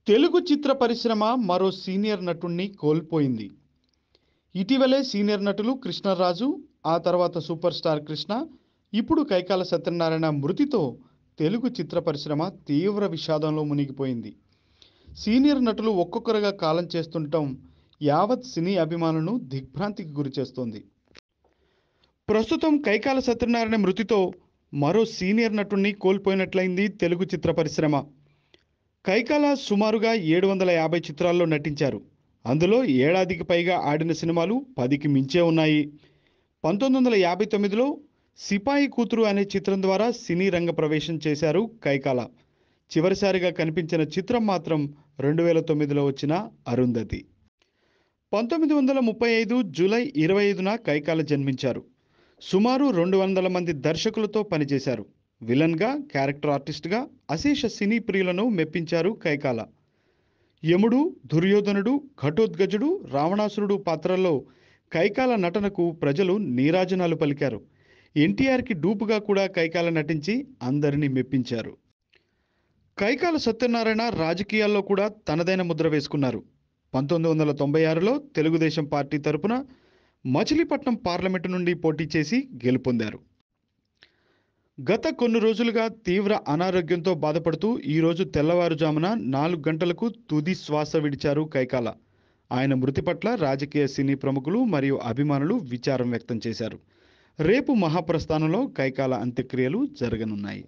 తెలుగు చిత్ర పరిశ్రమ మరో సీనియర్ నటుణ్ణి కోల్పోయింది. ఇటీవలే సీనియర్ నటులు కృష్ణరాజు, ఆ తర్వాత సూపర్ స్టార్ కృష్ణ, ఇప్పుడు కైకాల సత్యనారాయణ మృతితో తెలుగు చిత్ర పరిశ్రమ తీవ్ర విషాదంలో మునిగిపోయింది. సీనియర్ నటులు ఒక్కొక్కరుగా కాలం చేస్తుండటం యావత్ సినీ అభిమానులను దిగ్భ్రాంతికి గురిచేస్తోంది. ప్రస్తుతం కైకాల సత్యనారాయణ మృతితో మరో సీనియర్ నటుణ్ణి కోల్పోయినట్లయింది తెలుగు చిత్ర పరిశ్రమ. కైకాల సుమారుగా 750 చిత్రాల్లో నటించారు. అందులో ఏడాదికి పైగా ఆడిన సినిమాలు 10కి మించే ఉన్నాయి. 1959లో సిపాయి కూతురు అనే చిత్రం ద్వారా సినీ రంగ ప్రవేశం చేశారు కైకాల. చివరిసారిగా కనిపించిన చిత్రం మాత్రం 2009లో వచ్చిన అరుంధతి. 1935 జూలై 25న కైకాల జన్మించారు. సుమారు 200 మంది దర్శకులతో పనిచేశారు. విలన్గా, క్యారెక్టర్ ఆర్టిస్ట్గా అశేష సినీ ప్రియులను మెప్పించారు కైకాల. యముడు, దుర్యోధనుడు, ఘటోత్కచుడు, రావణాసురుడు పాత్రల్లో కైకాల నటనకు ప్రజలు నీరాజనాలు పలికారు. ఎన్టీఆర్కి డూపుగా కూడా కైకాల నటించి అందరినీ మెప్పించారు. కైకాల సత్యనారాయణ రాజకీయాల్లో కూడా తనదైన ముద్ర వేసుకున్నారు. 1996లో తెలుగుదేశం పార్టీ తరపున మచిలీపట్నం పార్లమెంటు నుండి పోటీ చేసి గెలుపొందారు. గత కొన్ని రోజులుగా తీవ్ర అనారోగ్యంతో బాధపడుతూ ఈరోజు తెల్లవారుజామున 4 గంటలకు తుది శ్వాస విడిచారు కైకాల. ఆయన మృతి పట్ల రాజకీయ సినీ ప్రముఖులు మరియు అభిమానులు విచారం వ్యక్తం చేశారు. రేపు మహాప్రస్థానంలో కైకాల అంత్యక్రియలు జరగనున్నాయి.